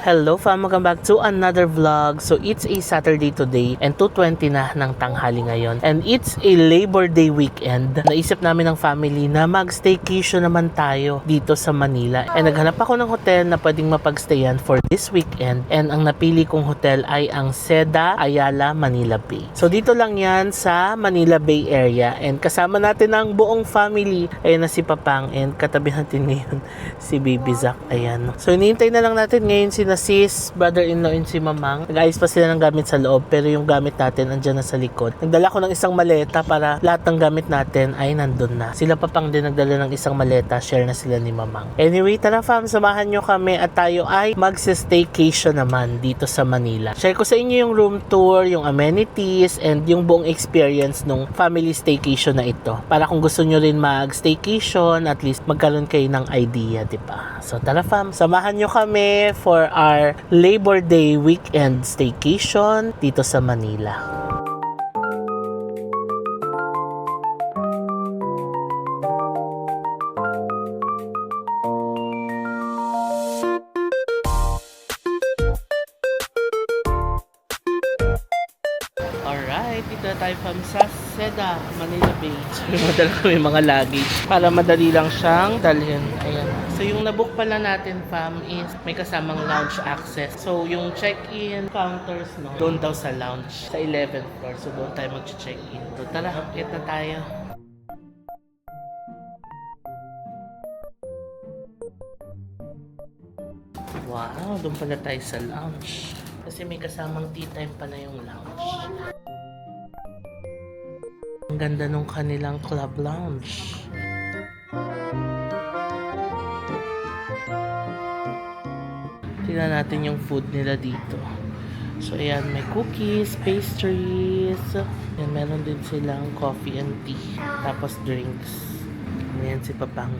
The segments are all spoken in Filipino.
Hello fam, welcome back to another vlog. So it's a Saturday today and 2:20 na ng tanghali ngayon. And it's a Labor Day weekend. Naisip namin ng family na mag-staycation naman tayo dito sa Manila. And naghanap ako ng hotel na pwedeng mapagstayan for this weekend. And ang napili kong hotel ay ang Seda Ayala Manila Bay. So dito lang yan sa Manila Bay area. And kasama natin ang buong family. Ayan na si Papang and katabi natin ngayon si Baby Zack. Ayan. So hinihintay na lang natin ngayon si sis, brother-in-law and si Mamang. Nag-ayos pa sila ng gamit sa loob pero yung gamit natin andyan na sa likod. Nagdala ko ng isang maleta para lahat ng gamit natin ay nandun na. Sila pa pang din nagdala ng isang maleta, share na sila ni Mamang. Anyway, tara fam, samahan nyo kami at tayo ay magsa-staycation naman dito sa Manila. Share ko sa inyo yung room tour, yung amenities, and yung buong experience nung family staycation na ito. Para kung gusto nyo rin mag-staycation, at least magkaroon kayo ng idea, diba? So tara fam, samahan nyo kami for our Labor Day weekend staycation dito sa Manila. Alright, dito na tayo fam sa Seda, Manila Bay. So, madala kami mga luggage para madali lang siyang dalhin. Ayan. So, yung nabook pala natin fam is may kasamang lounge access. So, yung check-in counters, no, doon daw sa lounge, sa 11th floor. So, doon tayo mag-check-in. So, tara, update na tayo. Wow, doon pala tayo sa lounge. Kasi may kasamang tea time pala yung lounge. Ang ganda nung kanilang club lounge. Tingnan natin yung food nila dito. So ayan, may cookies, pastries. Ayan, meron din silang coffee and tea. Tapos drinks. Ayan si Papang.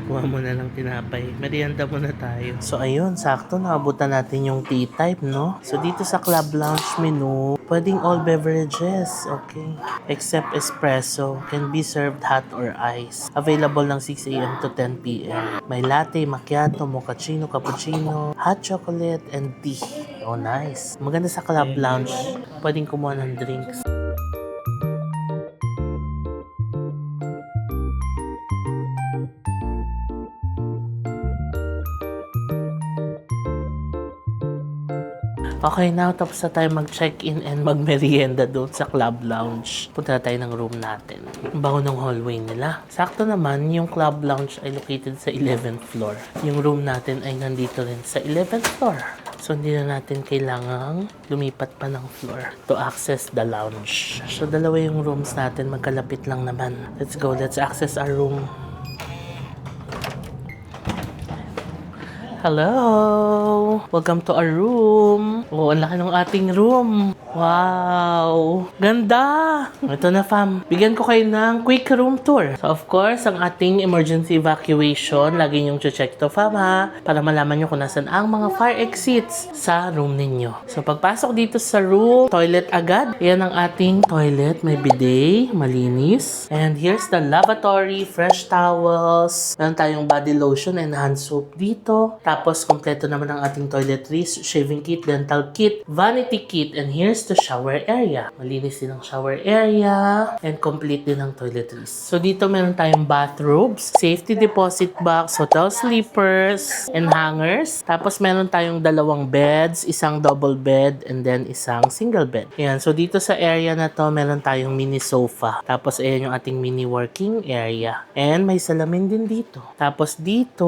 Kuha mo na lang tinapay. Merienda muna tayo. So ayun, sakto nakabutan natin yung tea type, no? So dito sa club lounge menu, pwedeng all beverages, okay? Except espresso, can be served hot or ice. Available ng 6 a.m. to 10 p.m. May latte, macchiato, mochaccino, cappuccino, hot chocolate, and tea. Oh, nice. Maganda sa club lounge. Pwedeng kumuha ng drinks. Okay, now tapos na tayo mag-check-in and mag-merienda doon sa club lounge. Punta na tayo ng room natin. Ang bango ng hallway nila. Sakto naman, yung club lounge ay located sa 11th floor. Yung room natin ay nandito rin sa 11th floor. So, hindi na natin kailangang lumipat pa ng floor to access the lounge. So, dalawa yung rooms natin. Magkalapit lang naman. Let's go. Let's access our room. Hello! Welcome to our room. Oh, ang laki ng ating room. Wow! Ganda! Ito na fam. Bigyan ko kayo ng quick room tour. So, of course, ang ating emergency evacuation, lagi niyong check to fam ha, para malaman nyo kung nasan ang mga fire exits sa room ninyo. So, pagpasok dito sa room, toilet agad. Yan ang ating toilet. May bidet, malinis. And here's the lavatory, fresh towels. Meron tayong body lotion and hand soap dito. Tapos, kompleto naman ang ating toiletries, shaving kit, dental kit, vanity kit, and here's the shower area. Malinis din ang shower area, and complete din ang toiletries. So, dito meron tayong bathrobes, safety deposit box, hotel sleepers, and hangers. Tapos, meron tayong dalawang beds, isang double bed, and then isang single bed. Ayan, so dito sa area na to, meron tayong mini sofa. Tapos, ayan yung ating mini working area. And may salamin din dito. Tapos, dito,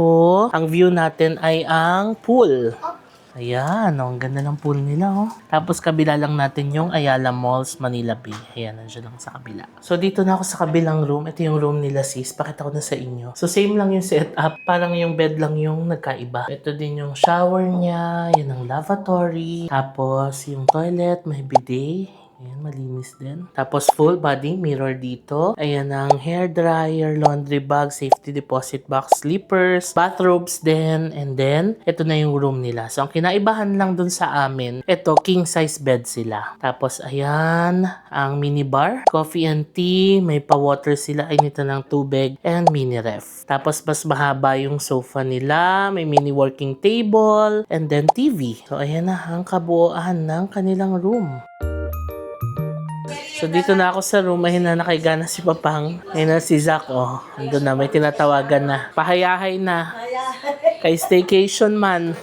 ang view natin ay ang pool. Ayan, oh, ang ganda ng pool nila, oh. Tapos kabila lang natin yung Ayala Malls, Manila Bay. Ayan, nandiyan lang sa kabila. So, dito na ako sa kabilang room. Ito yung room nila, sis. Pakita ko na sa inyo. So, same lang yung setup. Parang yung bed lang yung nagkaiba. Ito din yung shower niya. Yan ang lavatory. Tapos, yung toilet, may bidet. Ayan, malinis din. Tapos full body mirror dito. Ayan ang hair dryer, laundry bag, safety deposit box, slippers, bathrobes din. And then, ito na yung room nila. So, ang kinaibahan lang dun sa amin, ito, king size bed sila. Tapos, ayan, ang minibar, coffee and tea, may pa-water sila, ay nito ng tubig, and mini ref. Tapos, mas mahaba yung sofa nila, may mini working table, and then TV. So, ayan na ang kabuuan ng kanilang room. So, dito na ako sa room. Ayun na, nakaiga na si Papang. Ayun na si Zach, oh. Andun na, may tinatawagan na. Pahayahay na. Kay staycation man.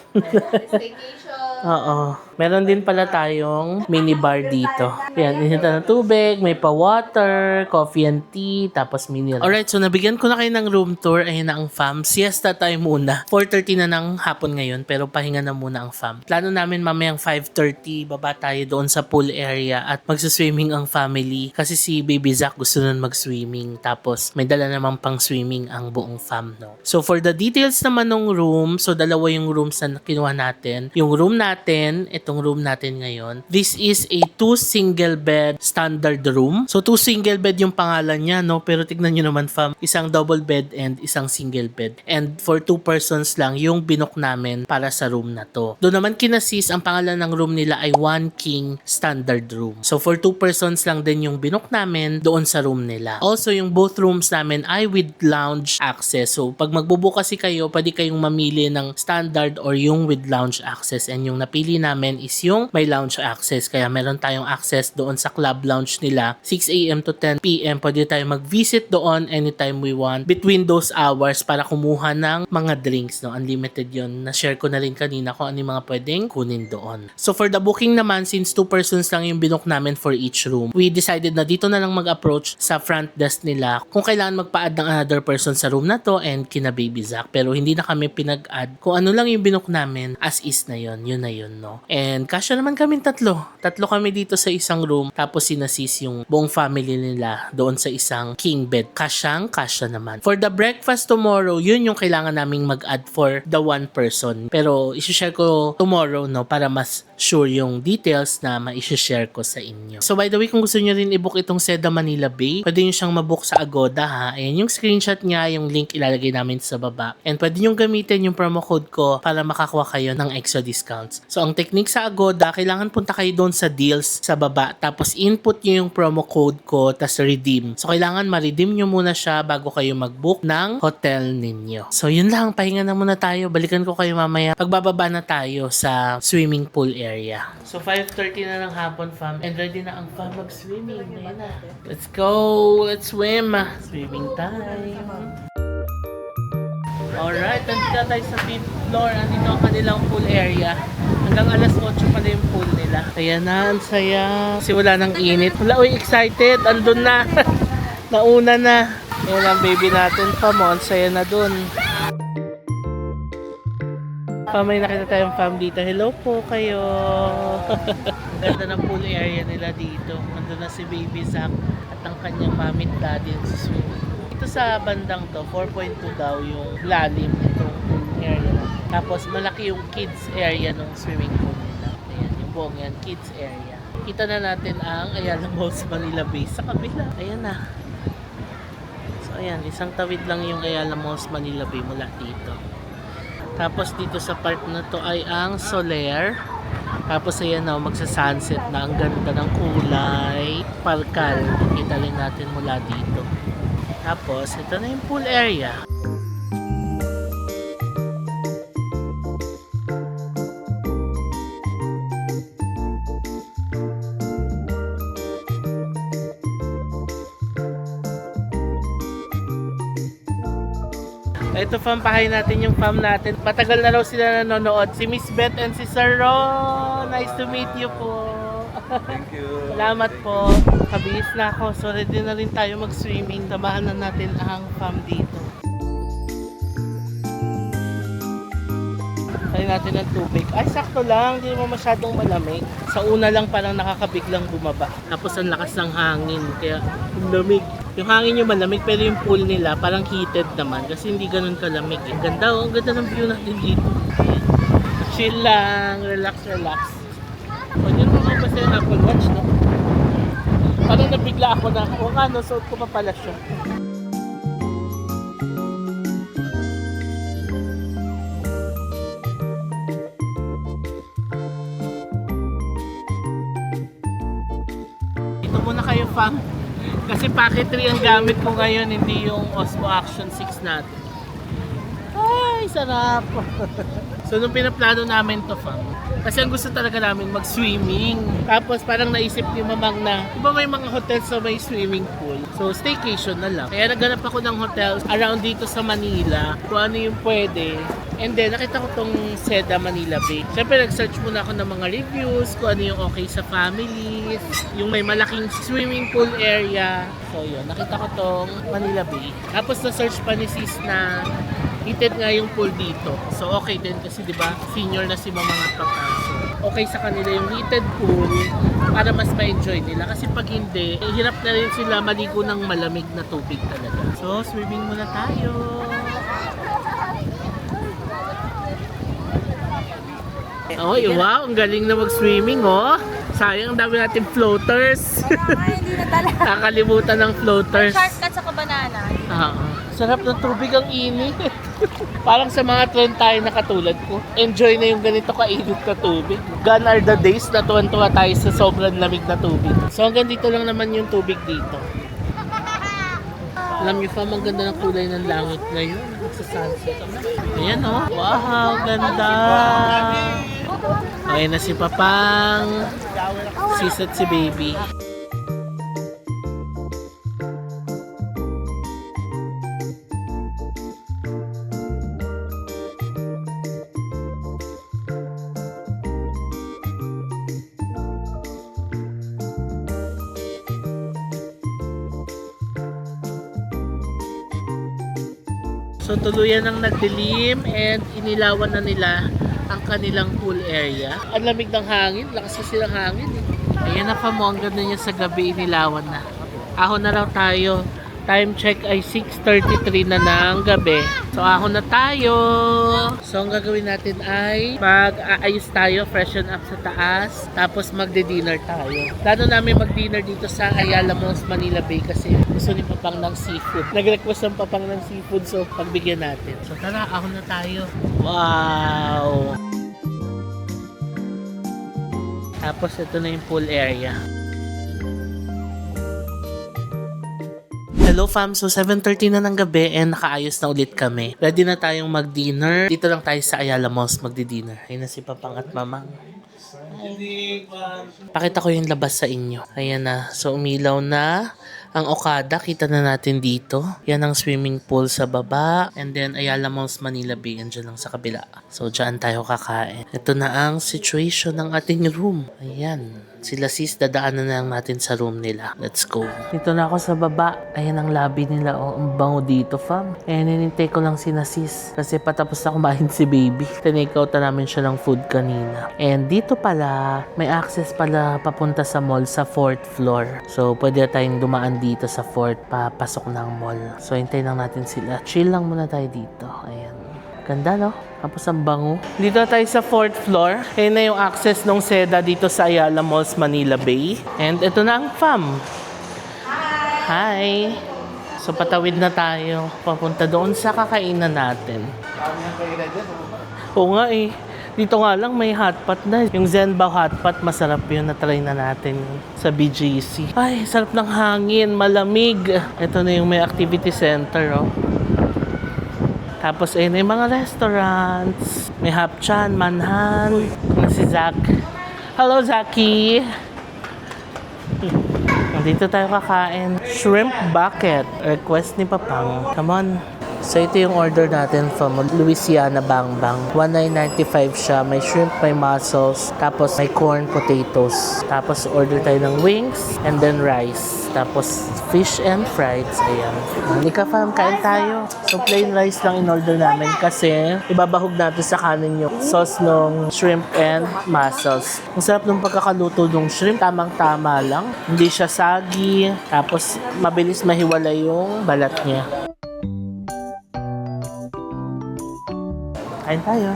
Oo. Meron din pala tayong minibar dito. Yan, inita ng tubig, may pa-water, coffee and tea, tapos mini. Alright, so nabigyan ko na kayo ng room tour. Ayun na ang fam. Siesta time muna. 4:30 na ng hapon ngayon, pero pahinga na muna ang fam. Plano namin mamayang 5:30, baba tayo doon sa pool area at magsaswimming ang family. Kasi si Baby Zach gusto nun mag-swimming. Tapos may dala namang pang swimming ang buong fam, no? So for the details naman ng room, so dalawa yung rooms na kinuha natin. Yung room natin, itong room natin ngayon. This is a 2 single bed standard room. So 2 single bed yung pangalan niya, no? Pero tignan nyo naman fam, isang double bed and isang single bed. And for 2 persons lang yung binook namin para sa room na to. Doon naman kinasis, ang pangalan ng room nila ay 1 king standard room. So for 2 persons lang din yung binook namin doon sa room nila. Also yung both rooms namin ay with lounge access. So pag magbubook kasi kayo, pwede kayong mamili ng standard or yung with lounge access. And yung napili namin is yung may lounge access. Kaya meron tayong access doon sa club lounge nila. 6 a.m. to 10 p.m. Pwede tayo mag-visit doon anytime we want between those hours para kumuha ng mga drinks. No? Unlimited yun. Na-share ko na rin kanina kung ano yung mga pwedeng kunin doon. So for the booking naman, since 2 persons lang yung binook namin for each room, we decided na dito na lang mag-approach sa front desk nila kung kailangan magpa-add ng another person sa room na to and kina Baby Zach. Pero hindi na kami pinag-add. Kung ano lang yung binook namin, as is na yun. Yun na yun, no? And kasya naman kami tatlo. Tatlo kami dito sa isang room. Tapos sinasis yung buong family nila doon sa isang king bed. Kasya naman. For the breakfast tomorrow, yun yung kailangan naming mag-add for the 1 person. Pero isi-share ko tomorrow, no? Para mas sure yung details na ma-share ko sa inyo. So by the way, kung gusto nyo rin i-book itong Seda Manila Bay, pwede nyo siyang mabook sa Agoda, ha? Ayan yung screenshot niya, yung link ilalagay namin sa baba. And pwede nyo gamitin yung promo code ko para makakuha kayo ng extra discounts. So ang technique sa Agoda, kailangan punta kayo doon sa deals sa baba, tapos input nyo yung promo code ko, tapos redeem. So kailangan ma-redeem nyo muna siya bago kayo mag-book ng hotel ninyo. So yun lang, pahinga na muna tayo. Balikan ko kayo mamaya pagbababa na tayo sa swimming pool area. So 5:30 na ng hapon fam, and ready na ang fam mag-swimming. Ayan na. Let's go! Let's swim! Swimming time! Alright, nandito na tayo sa 5th floor. Andito ang kanilang pool area. Hanggang alas 8 pala yung pool nila. Ayan na, ang saya. Kasi wala nang init. Wala, uy, excited. Andun na. Nauna na. Ayan ang baby natin pa mo. Ang saya na dun. May nakita tayong fam dito. Hello po kayo. Ang ganda ng pool area nila dito. Andun na si Baby Zach at ang kanyang mami at daddy sa swimming. Ito sa bandang to, 4.2 daw yung lalim nitong pool area. Tapos malaki yung kids area ng swimming pool nila. Ayan, yung buong yan, kids area. Kita na natin ang Ayala Malls Manila Bay sa kabila. Ayan na. So ayan, isang tawid lang yung Ayala Malls Manila Bay mula dito. Tapos dito sa part na to ay ang Soler. Tapos ayan na, magsa-sunset na. Ang ganda ng kulay. Palkal. Kita rin natin mula dito. Tapos ito na yung pool area. Ito fam, pahay natin yung fam natin. Matagal na raw sila nanonood. Si Miss Beth and si Sir Ron. Nice to meet you po. Thank you. Salamat po. Kabihis na ako. So ready na rin tayo mag-swimming. Tabahan na natin ang fam dito. Tayo natin ng tubig. Ay, sakto lang. Hindi mo masyadong malamig. Sa una lang parang nakakabiglang bumaba. Tapos ang lakas ng hangin. Kaya lamig. Yung hangin yung malamig pero yung pool nila parang heated naman kasi hindi ganun kalamig. Ang ganda, oh, ang ganda ng view natin dito. Chill lang, relax. O, dyan mo mabasa yung Apple Watch, no? Parang nabigla ako na, o nga, no, suot ko pa pala siya. Ito muna kayo, fam. Kasi packetry ang gamit ko ngayon, hindi yung Osmo Action 6 natin. Ay, sarap! So, nung pinaplano namin to, fam, kasi ang gusto talaga namin mag-swimming. Tapos parang naisip ni mamang na, di ba may mga hotels na may swimming pool? So, staycation na lang. Kaya naghanap ako ng hotels around dito sa Manila, kung ano yung pwede. And then, nakita ko tong Seda Manila Bay. Siyempre, nag-search muna ako ng mga reviews, kung ano yung okay sa families, yung may malaking swimming pool area. So, yun, nakita ko tong Manila Bay. Tapos, na-search pa ni sis na heated nga yung pool dito. So, okay din kasi, di ba, senior na si mamang at papa. So, okay sa kanila yung heated pool para mas ma-enjoy nila. Kasi pag hindi, hirap na rin sila maligo ng malamig na tubig talaga. So, swimming muna tayo. Oh, wow, ang galing na mag-swimming, oh. Sayang, ang dami natin floaters. Hindi na talaga. Nakakalimutan ng floaters. Shortcut sa Kabanana. Sarap ng tubig, ang init. Parang sa mga trend tayo na katulad ko. Enjoy na yung ganito kainit na tubig. Gone are the days na tuwan-tuwa tayo sa sobrang lamig na tubig. So hanggang dito lang naman yung tubig dito. Alam niyo pa, ang ganda ng kulay ng langit ngayon. Sa sunset. Ayan, oh. Wow, ganda. Okay na si Papang. Sis at si Baby. So tuluyan ang nagdilim and inilawan na nila ang kanilang pool area. Ang lamig ng hangin, lakas kasi ng hangin. Ayan na pa mo, ang ganda niya sa gabi, inilawan na. Ahon na raw tayo. Time check ay 6:33 na ng gabi. So ahon na tayo. So ang gagawin natin ay mag-aayos tayo, freshen up sa taas, tapos magde-dinner tayo. Plano namin mag-dinner dito sa Ayala Malls, Manila Bay kasi gusto ni Papang ng seafood. Nag-request ng Papang ng seafood, so pagbigyan natin. So tara, ahon na tayo. Wow! Tapos ito na yung pool area. Hello fam, so 7:30 na ng gabi and nakaayos na ulit kami. Ready na tayong mag-dinner. Dito lang tayo sa Ayala Malls magdi-dinner. Ayun na si Papang at Mamang. Pakita ko yung labas sa inyo. Ayan na, so umilaw na ang Okada, kita na natin dito. Yan ang swimming pool sa baba. And then Ayala Malls Manila Bay, andyan lang sa kabila. So dyan tayo kakain. Ito na ang situation ng ating room. Ayan. Sila sis, dadaanan na lang natin sa room nila. Let's go. Dito na ako sa baba. Ayan ang lobby nila. Oh, ang bango dito, fam. Ayan, hinintay ko lang si sis. Kasi patapos na kumain si baby. Tinake out na namin siya ng food kanina. And dito pala, may access pala papunta sa mall sa 4th floor. So, pwede tayong dumaan dito sa 4th papasok ng mall. So, hintayin lang natin sila. Chill lang muna tayo dito. Ayan. Ganda, no? Tapos ang bango. Dito tayo sa 4th floor. Ayan na yung access ng Seda dito sa Ayala Malls, Manila Bay. And ito na ang fam. Hi! So patawid na tayo. Papunta doon sa kakainan natin. Oo nga eh. Dito nga lang may hotpot na. Yung Zenbao hotpot, masarap yun. Na-try na natin sa BGC. Ay, sarap ng hangin. Malamig. Ito na yung may activity center, oh. Tapos ayun yung mga restaurants. May Hapchan, Manhan. Si Zach. Hello, Zachy! Dito tayo kakain. Shrimp bucket. Request ni Papang. Come on. So ito yung order natin from Louisiana Bang Bang. 1995 siya. May shrimp, may mussels, tapos may corn potatoes. Tapos order tayo ng wings and then rice. Tapos fish and fries. Ayan. Halika fam, kain tayo. So plain rice lang in order namin kasi ibabahog natin sa kanin yung sauce ng shrimp and mussels. Ang sarap ng pagkakaluto ng shrimp. Tamang-tama lang. Hindi siya sagi. Tapos mabilis mahiwalay yung balat niya. Kain tayo.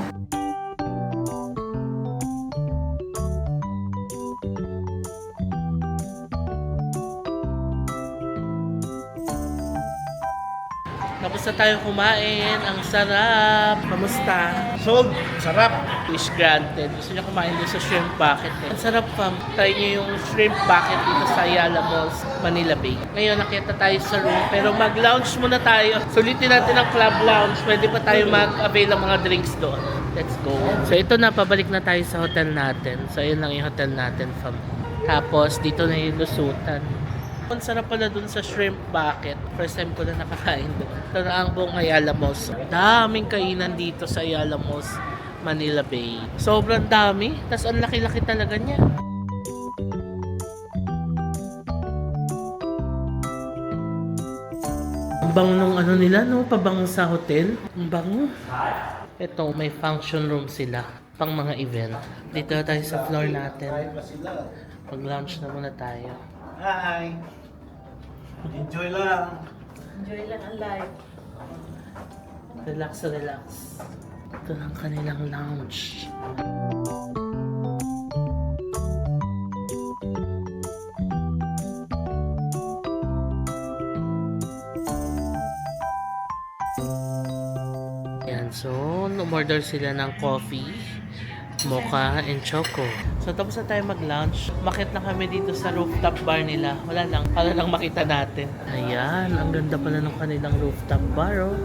tayo kumain. Ang sarap. Kamusta? Sold. Sarap. Wish granted. Gusto niya kumain doon sa shrimp bucket eh. Ang sarap fam. Try niyo yung shrimp bucket dito sa Ayala Malls, Manila Bay. Ngayon nakita tayo sa room pero mag-lounge muna tayo. Sulitin natin ang club lounge. Pwede pa tayo mag-avail ng mga drinks doon. Let's go. So ito na, pabalik na tayo sa hotel natin. So ayun lang yung hotel natin fam. Tapos dito na yung lusutan. Ang sarap pala dun sa shrimp bucket. First time ko na nakakain doon. Ito na ang buong Ayala Malls. Daming kainan dito sa Ayala Malls, Manila Bay. Sobrang dami. Tapos ang laki-laki talaga niya. Ang bango nung ano nila, no? Pabango sa hotel. Ang bango. Ito, may function room sila. Pang mga event. Dito tayo sa floor natin. Mag-lunch na muna tayo. Hi. Enjoy lang. Enjoy lang ang life. Relax, relax. Ito lang kanilang lounge. Yan, so, umorder sila ng coffee, mocha, and choco. So, tapos na tayo mag-lunch. Makit na kami dito sa rooftop bar nila. Wala lang, para lang makita natin. Ayan, ang ganda pala ng kanilang rooftop bar, oh.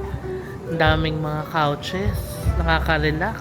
Ang daming mga couches. Nakaka-relax.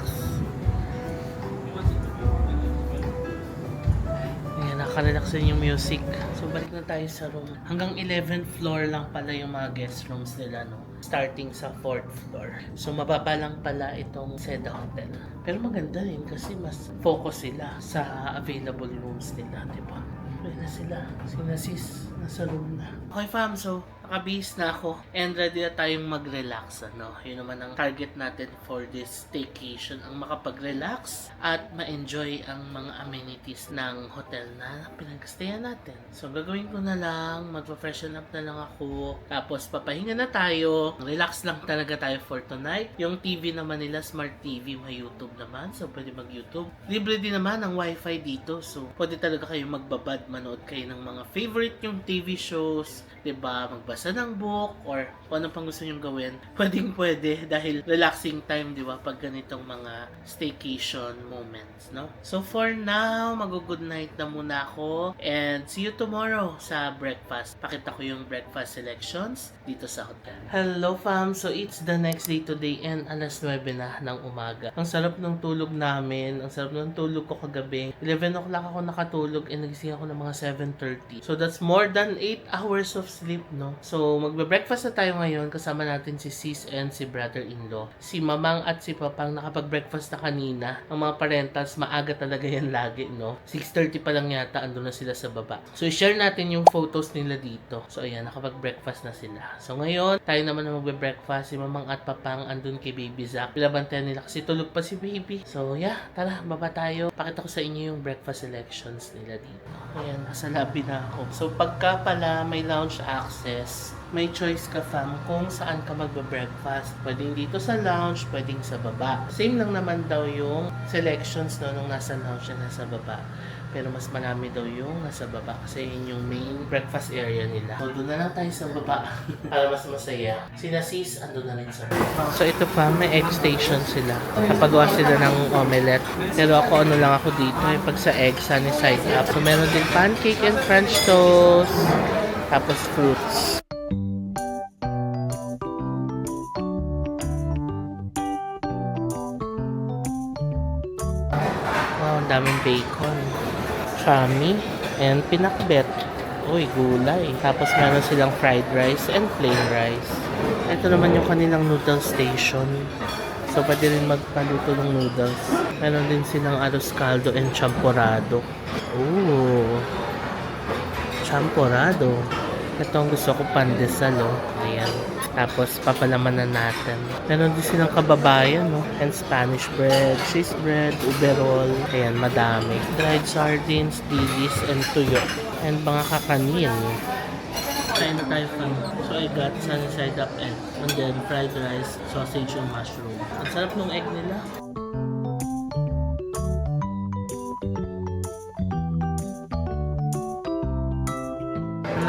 Ayan, nakaka-relax din yung music. So, balik na tayo sa room. Hanggang 11th floor lang pala yung mga guest rooms nila, no? Starting sa 4th floor. So, mababa lang pala itong Seda Hotel. Pero maganda rin kasi mas focus sila sa available rooms nila, diba? Pwede na sila. Sina sis, nasa room na. Okay fam, so nakabihis na ako and ready na tayong mag-relax, ano? Yun naman ang target natin for this staycation, ang makapag-relax at ma-enjoy ang mga amenities ng hotel na pinag-stayan natin. So gagawin ko na lang, magpa-freshen up na lang ako, tapos papahinga na tayo. Relax lang talaga tayo for tonight. Yung TV naman nila, Smart TV, may YouTube naman, so pwede mag-YouTube. Libre din naman ang wifi dito, so pwede talaga kayo magbabad, manood kayo ng mga favorite yung TV shows, 'di ba? Magbasa ng book or kung ano pang gusto niyo gawin. Pwede dahil relaxing time, 'di ba? Pag ganitong mga staycation moments, no? So for now, mag-good night na muna ako and see you tomorrow sa breakfast. Pakita ko yung breakfast selections dito sa hotel. Hello fam, so it's the next day today and alas 9 na ng umaga. Ang sarap ng tulog namin, ang sarap ng tulog ko kagabi. 11 o'clock ako nakatulog and nagising ako ng mga 7:30. So that's more than 8 hours of sleep, no? So magbe-breakfast na tayo ngayon. Kasama natin si sis and si brother-in-law. Si mamang at si papang nakapag-breakfast na kanina. Ang mga parentals, maaga talaga yan lagi, no? 6:30 pa lang yata, andun na sila sa baba. So i-share natin yung photos nila dito. So ayan, nakapag-breakfast na sila. So ngayon, tayo naman na magbe-breakfast. Si mamang at papang andun kay baby Zach. Pinabantayan nila kasi tulog pa si baby. So yeah, tara, baba tayo. Pakita ko sa inyo yung breakfast selections nila dito. Ayan, nasa lobby na ako. So pagka pala may lounge access, may choice ka fam kung saan ka magbe-breakfast. Pwedeng dito sa lounge, pwedeng sa baba. Same lang naman daw yung selections no, nung nasa lounge na nasa baba. Pero mas marami daw yung nasa baba kasi yun yung main breakfast area nila. So doon na lang tayo sa baba para mas masaya. Sina sis, andun na rin sa baba. So ito pa, may egg station sila. Kapagawa sila ng omelette. Pero ako ano lang ako dito, yung pag sa egg, sunny side up. So meron din pancake and french toast. Tapos fruits. Wow, ang daming bacon. Chami and pinakbet. Uy, gulay. Tapos meron silang fried rice and plain rice. Ito naman yung kanilang noodle station. So, pwede rin magpaluto ng noodles. Meron din silang arroz caldo and champorado. Ooh. Champorado. Ito ang gusto ko, pandesal, oh. Ayan. Tapos, papalamanan natin. Meron din silang kababayan, no? And Spanish bread, cheese bread, uberol. Ayan, madami. Dried sardines, dilis, and tuyo. And mga kakanin. Kain na tayo fam. So, I got sunny side up egg. And then, fried rice, sausage, and mushroom. Ang sarap ng egg nila.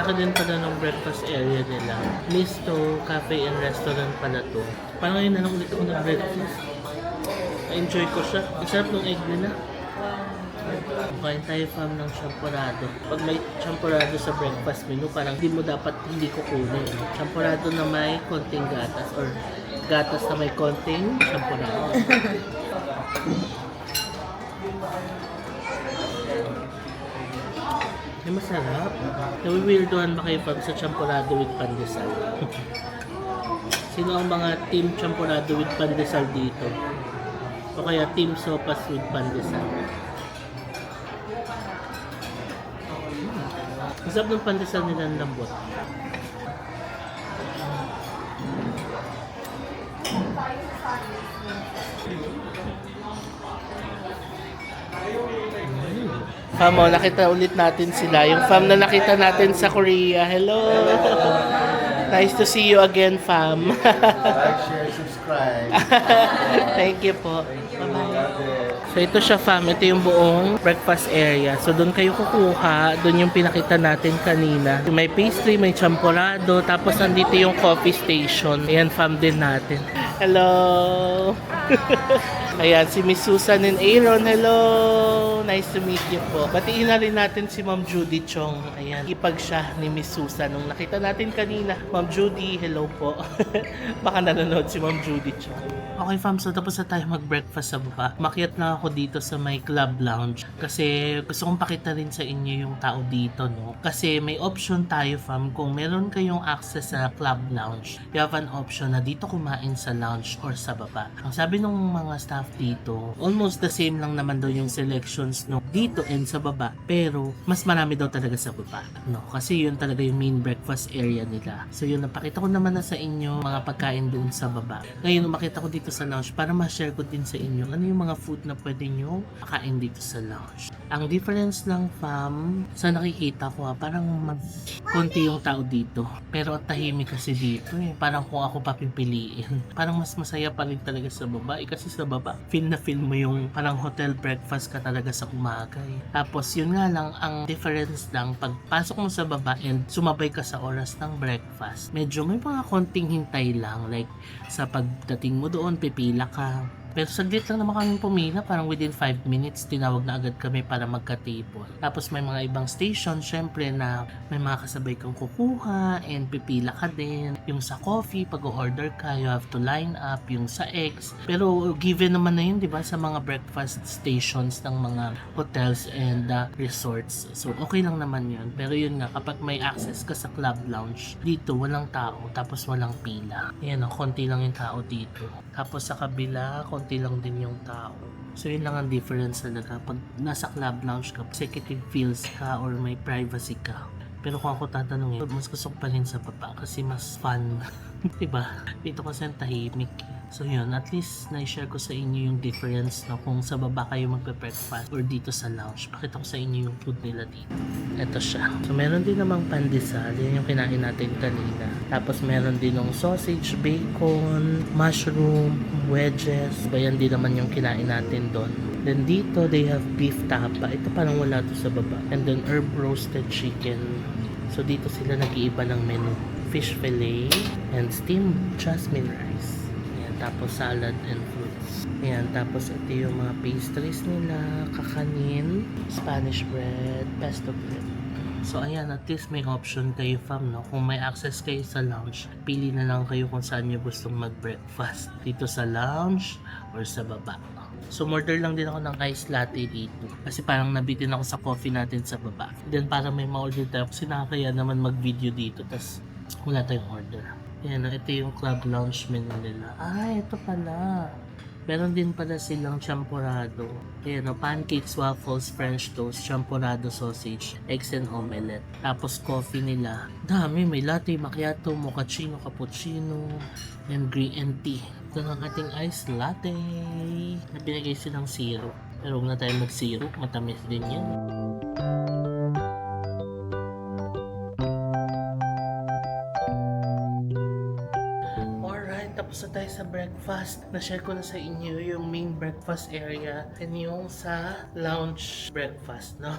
Ang ka din pala ng breakfast area nila. Listo, cafe and restaurant pala to. Parang ngayon na lang ulit ako ng breakfast. Na-enjoy ko siya. Ang sarap ng egg nila. Kain tayo fam ng champorado. Pag may champorado sa breakfast menu, parang hindi ko kunin. Champorado na may konting gatas or gatas na may konting champorado. Ay, masarap. Nawiwirdohan ba kayo fam sa champorado with pandesal? Sino ang mga team champorado with pandesal dito? O kaya team sopas with pandesal? Ang sarap ng pandesal nila ng lambot. Fam, nakita ulit natin sila. Yung fam na nakita natin sa Korea. Hello! Nice to see you again, fam. Like, share, subscribe. Thank you po. Bye-bye. So ito siya fam, ito yung buong breakfast area. So doon kayo kukuha, doon yung pinakita natin kanina. May pastry, may champorado, tapos nandito yung coffee station. Ayan fam din natin. Hello! Ayan, si Miss Susan and Aaron. Hello! Nice to meet you po. Batiin na rin natin si Ma'am Judy Chong. Ayan, ipag siya ni Miss Susan nung nakita natin kanina. Ma'am Judy, hello po. Baka nanonood si Ma'am Judy Chong. Okay fam, so tapos na tayo mag-breakfast sa baba. Makiat na ako dito sa may club lounge kasi gusto kong pakita rin sa inyo yung tao dito, no? Kasi may option tayo fam, kung meron kayong access sa club lounge, you have an option na dito kumain sa lounge or sa baba. Ang sabi ng mga staff dito, almost the same lang naman daw yung selections no dito and sa baba, pero mas marami daw talaga sa baba, no? Kasi yun talaga yung main breakfast area nila. So yun, napakita ko naman na sa inyo mga pagkain doon sa baba. Ngayon, makita ko dito sa lounge para ma-share ko din sa inyo ano yung mga food na pwede nyo makain dito sa lounge. Ang difference lang fam, sa nakikita ko parang konti yung tao dito. Pero tahimik kasi dito eh. Parang kung ako papipiliin, parang mas masaya pa rin talaga sa baba. Kasi sa baba, feel mo yung parang hotel breakfast ka talaga sa umaga eh. Tapos yun nga lang, ang difference lang, pagpasok mo sa baba and sumabay ka sa oras ng breakfast, medyo may mga konting hintay lang. Like, sa pagdating mo doon, pipila ka. Pero saglit lang naman kami pumila, parang within 5 minutes, tinawag na agad kami para magka-table. Tapos may mga ibang station, syempre na may mga kasabay kang kukuha and pipila ka din. Yung sa coffee, pag-order ka, you have to line up. Yung sa eggs. Pero given naman na yun, di ba, sa mga breakfast stations ng mga hotels and resorts. So okay lang naman yun. Pero yun nga, kapag may access ka sa club lounge, dito walang tao, tapos walang pila. Ayan, konti lang yung tao dito. Tapos sa kabila, konti lang din yung tao. So yun lang ang difference talaga. Pag nasa club lounge ka, executive feels ka or may privacy ka. Pero kung ako tatanungin, mas gusto ko pa rin sa baba kasi mas fun. Diba? Dito kasi ang tahimik. So yun, at least na-share ko sa inyo yung difference no, kung sa baba kayo magpe-breakfast or dito sa lounge. Pakita ko sa inyo yung food nila dito. Ito siya. So meron din namang pandesal. Yan yung kinain natin kanina. Tapos meron din ng sausage, bacon, mushroom, wedges. Bayan din naman yung kinain natin doon. Then dito, they have beef tapa. Ito parang wala to sa baba. And then herb roasted chicken. So dito sila nag-iiba ng menu. Fish fillet and steamed jasmine rice. Ayan, tapos salad and fruits. Ayan, tapos ito yung mga pastries nila. Kakanin, Spanish bread, pesto bread. So ayan, at least may option kayo fam, no? Kung may access kayo sa lounge, pili na lang kayo kung saan nyo gustong mag-breakfast. Dito sa lounge or sa baba. So order lang din ako ng iced latte dito. Kasi parang nabitin ako sa coffee natin sa baba. Then para may ma-order tayo, kasi nakakaya naman mag-video dito. Tas wala tayong order. Ayan, ito yung club lounge menu nila. Ito pala. Meron din pala silang champorado. Ayan, pancakes, waffles, french toast, champorado sausage, eggs and omelette. Tapos coffee nila. Dami, may latte, macchiato, mochaccino, cappuccino, and green and tea. Ito ang ating iced latte. Binigay silang syrup. Pero huwag na tayo mag-syrup, matamis din yan. Tapos na tayo sa breakfast. Na-share ko na sa inyo yung main breakfast area and yung sa lounge breakfast, no?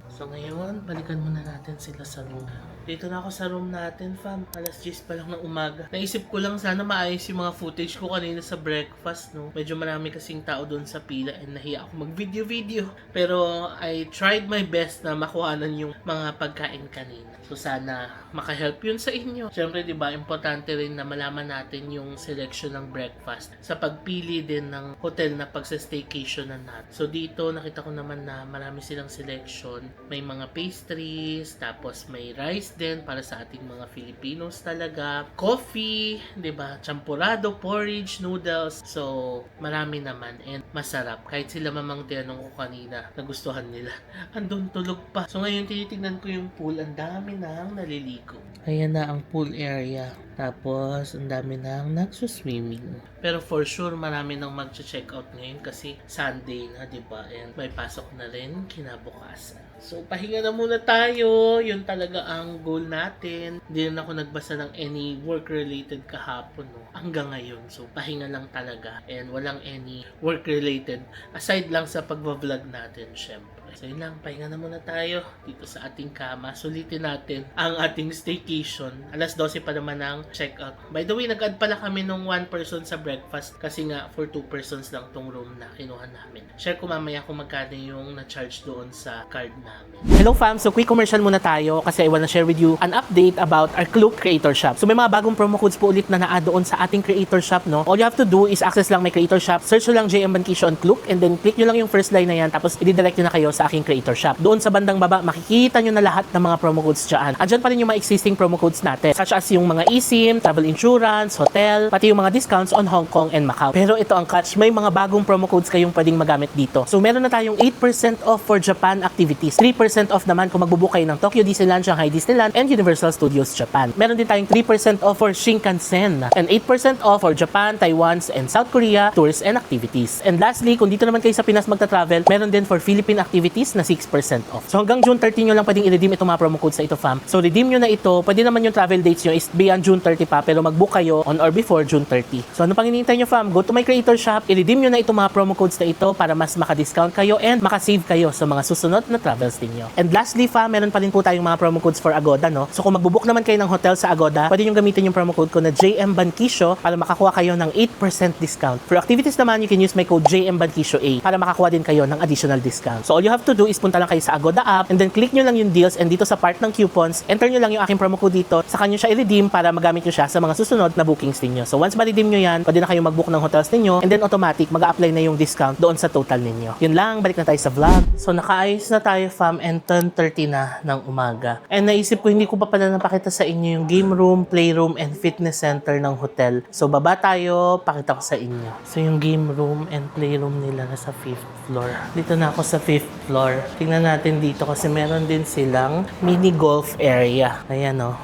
So ngayon, balikan muna natin sila sa room. Dito na ako sa room natin, fam. Alas 10 pa lang ng umaga. Naisip ko lang sana maayos yung mga footage ko kanina sa breakfast, no? Medyo marami kasing tao doon sa pila and nahiya ako mag-video. Pero I tried my best na makuhanan yung mga pagkain kanina. So sana makahelp yun sa inyo. Siyempre, di ba, importante rin na malaman natin yung selection ng breakfast sa pagpili din ng hotel na pagsa-staycation na natin. So dito, nakita ko naman na marami silang selection. May mga pastries, tapos may rice din para sa ating mga Filipinos talaga. Coffee, 'di ba? Champurado, porridge, noodles. So, marami naman and masarap. Kahit sila mamang tinanong ko kanina, nagustuhan nila. Andun tulog pa. So ngayon tinitingnan ko yung pool, ang dami nang naliligo. Ayan na ang pool area. Tapos, ang dami nang nagsuswimming. Pero for sure, marami nang mag-check out ngayon kasi Sunday na, di ba? And may pasok na rin kinabukasan. So, pahinga na muna tayo. Yun talaga ang goal natin. Hindi na ako nagbasa ng any work-related kahapon, no? Hanggang ngayon. So, pahinga lang talaga. And walang any work-related. Aside lang sa pag-vlog natin, syempre. So, yun lang. Pahinga na muna tayo dito sa ating kama. Sulitin natin ang ating staycation. Alas 12 pa naman ang check-out. By the way, nag-add pala kami nung 1 person sa breakfast kasi nga for 2 persons lang tong room na kinuha namin. Share ko mamaya kung magkano yung na-charge doon sa card namin. Hello fam! So quick commercial muna tayo kasi I wanna share with you an update about our Klook Creator Shop. So may mga bagong promo codes po ulit na na-add doon sa ating Creator Shop, no? All you have to do is access lang my Creator Shop, search nyo lang JM Bankisyo on Klook and then click nyo lang yung first line na yan tapos i-direct nyo na kayo sa aking Creator Shop. Doon sa bandang baba, makikita nyo na lahat ng mga promo codes dyan. Andyan pa rin yung mga existing promo codes natin such as yung mga eSIM, travel insurance, hotel, pati yung mga discounts on Hong Kong and Macau. Pero ito ang catch, may mga bagong promo codes kayong pwedeng magamit dito. So meron na tayong 8% off for Japan activities, 3% off naman kung magbubook kayo ng Tokyo Disneyland, Shanghai Disneyland, and Universal Studios Japan. Meron din tayong 3% off for Shinkansen and 8% off for Japan, Taiwan, and South Korea tours and activities. And lastly, kung dito naman kayo sa Pinas magta-travel, meron din for Philippine activities na 6% off. So hanggang June 30 nyo lang pwedeng i-redeem itong mga promo codes na ito, fam. So redeem nyo na ito. Pwede naman yung travel dates nyo is beyond June 30 pa, pero mag-book kayo on or before June 30. So ano pang hinihintay nyo, fam? Go to my Creator Shop, i-redeem nyo na itong mga promo codes na ito para mas maka-discount kayo and maka-save kayo sa mga susunod na travels ninyo. And lastly, fam, meron pa rin po tayong mga promo codes for Agoda, no? So kung magbubook naman kayo ng hotel sa Agoda, pwede nyo gamitin yung promo code ko na JM Bankisyo para makakuha kayo ng 8% discount. For activities naman, you can use my code JM Bankisyo A para makakuha din kayo ng additional discount. So all you have to do is punta lang kayo sa Agoda app and then click nyo lang yung deals and dito sa part ng coupons, enter nyo lang yung aking promo code dito, saka nyo siya i-redeem para magamit nyo siya sa mga susunod na bookings ninyo. So once ma-redeem nyo yan, pwede na kayong mag-book ng hotels ninyo and then automatic mag-a-apply na yung discount doon sa total ninyo. Yun lang, balik na tayo sa vlog. So nakaayos na tayo, fam, and 10:30 na ng umaga. And naisip ko, hindi ko pa pala napakita sa inyo yung game room, playroom, and fitness center ng hotel. So baba tayo, pakita ko sa inyo. So yung game room and playroom nila nasa 5th floor. Dito na ako sa 5th floor. Tingnan natin dito kasi meron din silang mini golf area. Ayan o.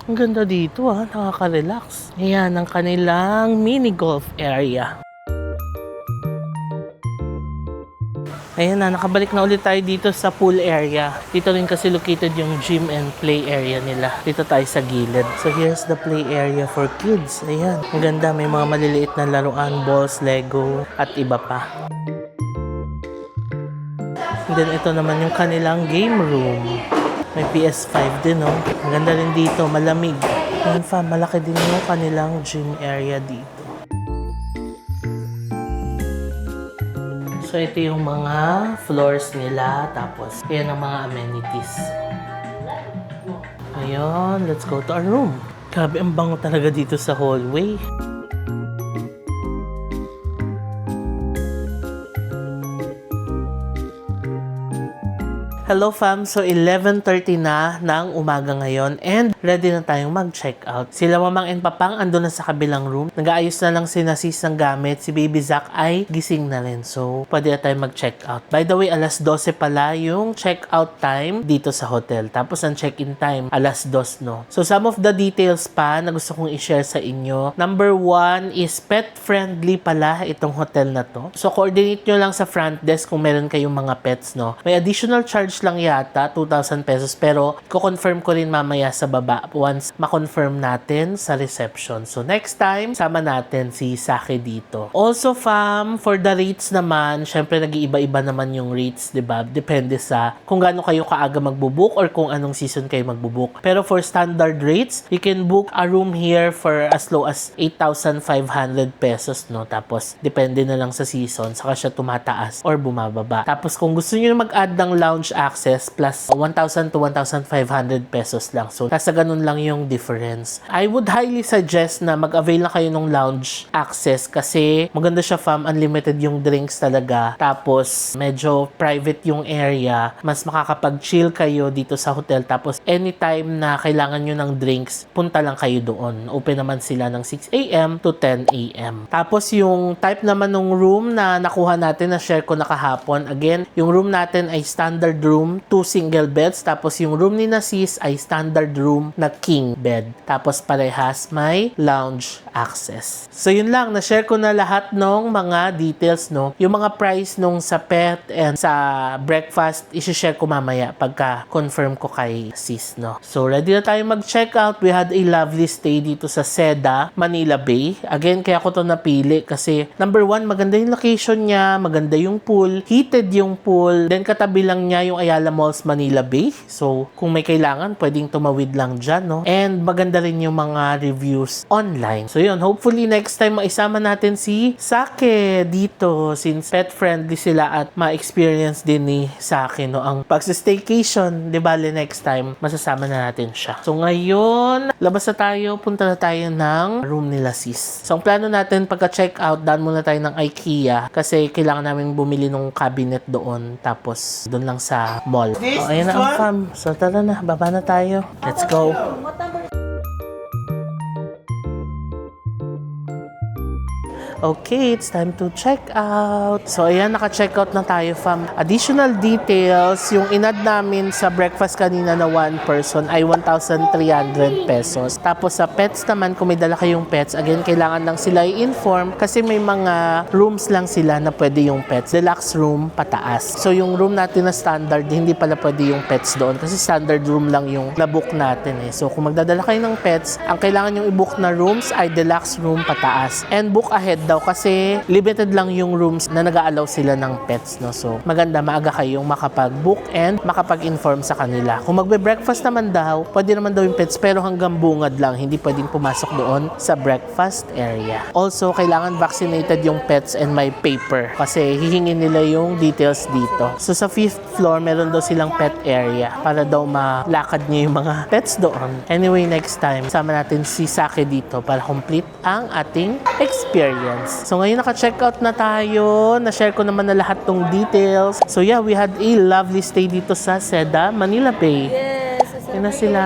Ang ganda dito nakaka-relax. Ayan ang kanilang mini golf area. Ayan na, nakabalik na ulit tayo dito sa pool area. Dito rin kasi located yung gym and play area nila. Dito tayo sa gilid. So here's the play area for kids. Ayan, ang ganda. May mga maliliit na laruan, balls, Lego, at iba pa. And then ito naman yung kanilang game room. May PS5 din, no? Ang ganda rin dito, malamig. Ayan, fam, malaki din yung kanilang gym area dito. So, ito yung mga floors nila. Tapos, yan ang mga amenities. Ayun, let's go to our room. Grabe, ang bango talaga dito sa hallway. Hello fam, so 11:30 na ng umaga ngayon and ready na tayong mag-check out. Sila mamang and papang andun na sa kabilang room. Nag-aayos na lang si Sis ng gamit. Si Baby Zack ay gising na rin. So, pwede na tayong mag-check out. By the way, alas 12 pala yung check-out time dito sa hotel. Tapos ang check-in time, alas 2, no? So, some of the details pa na gusto kong i-share sa inyo. Number 1 is pet-friendly pala itong hotel na to. So, coordinate nyo lang sa front desk kung meron kayong mga pets, no? May additional charge lunch lang yata, 2,000 pesos. Pero, ko-confirm ko rin mamaya sa baba once ma-confirm natin sa reception. So, next time, sama natin si Sake dito. Also, fam, for the rates naman, syempre nag-iiba-iba naman yung rates, diba? Depende sa kung gaano kayo kaaga magbubook or kung anong season kayo magbubook. Pero for standard rates, you can book a room here for as low as 8,500 pesos, no? Tapos, depende na lang sa season, saka siya tumataas or bumababa. Tapos, kung gusto niyo mag-add ng lounge access, plus 1,000 to 1,500 pesos lang. So, nasa ganun lang yung difference. I would highly suggest na mag-avail na kayo ng lounge access kasi maganda siya, fam. Unlimited yung drinks talaga. Tapos, medyo private yung area. Mas makakapag-chill kayo dito sa hotel. Tapos, anytime na kailangan nyo ng drinks, punta lang kayo doon. Open naman sila ng 6 a.m. to 10 a.m. Tapos, yung type naman ng room na nakuha natin, na share ko na kahapon. Again, yung room natin ay standard room, 2 single beds. Tapos, yung room ni Sis ay standard room na king bed. Tapos, parehas may lounge access. So, yun lang. Na-share ko na lahat ng mga details, no? Yung mga price nung sa pet and sa breakfast, isi-share ko mamaya pagka confirm ko kay Sis, no? So, ready na tayo mag-check out. We had a lovely stay dito sa Seda, Manila Bay. Again, kaya ko to napili kasi number 1, maganda yung location niya, maganda yung pool, heated yung pool, then katabi lang niya yung Ayala Malls Manila Bay. So, kung may kailangan, pwedeng tumawid lang dyan, no? And maganda rin yung mga reviews online. So, yun. Hopefully, next time maisama natin si Sake dito since pet-friendly sila at ma-experience din ni Sake, no? Ang pag-staycation, di bale next time, masasama na natin siya. So, ngayon, labas na tayo, punta na tayo ng room nila Sis. So, ang plano natin, pagka-check out, daan muna tayo ng IKEA kasi kailangan namin bumili ng cabinet doon tapos doon lang sa mall. Oh, ayan na ang fam. So, tara na, baba na tayo. Let's go. What number? Okay, it's time to check out. So, ayan, naka-check out na tayo, fam. Additional details, yung inad namin sa breakfast kanina na 1 person ay 1,300 pesos. Tapos, sa pets naman, kung may dala kayong pets, again, kailangan lang sila i-inform kasi may mga rooms lang sila na pwede yung pets. Deluxe room, pataas. So, yung room natin na standard, hindi pala pwede yung pets doon kasi standard room lang yung nabook natin eh. So, kung magdadala kayo ng pets, ang kailangan yung i-book na rooms ay deluxe room, pataas. And book ahead daw kasi limited lang yung rooms na nag-a-allow sila ng pets, no? So, maganda maaga kayong makapag-book and makapag-inform sa kanila. Kung magbe-breakfast naman daw, pwede naman daw yung pets pero hanggang bungad lang, hindi pwedeng pumasok doon sa breakfast area. Also, kailangan vaccinated yung pets and may paper kasi hihingin nila yung details dito. So, sa 5th floor, meron daw silang pet area para daw malakad niyo yung mga pets doon. Anyway, next time, sama natin si Sake dito para complete ang ating experience. So, ngayon naka-check out na tayo. Na-share ko naman na lahat ng details. So, yeah, we had a lovely stay dito sa Seda, Manila Bay. Yes, Yun na sila.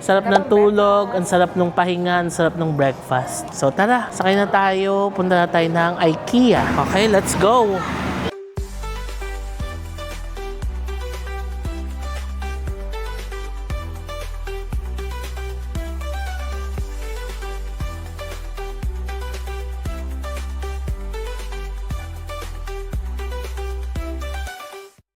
Sarap ng tulog, ang sarap ng pahinga, ang sarap ng breakfast. So, tara, sakay na tayo. Punta na tayo ng IKEA. Okay, let's go!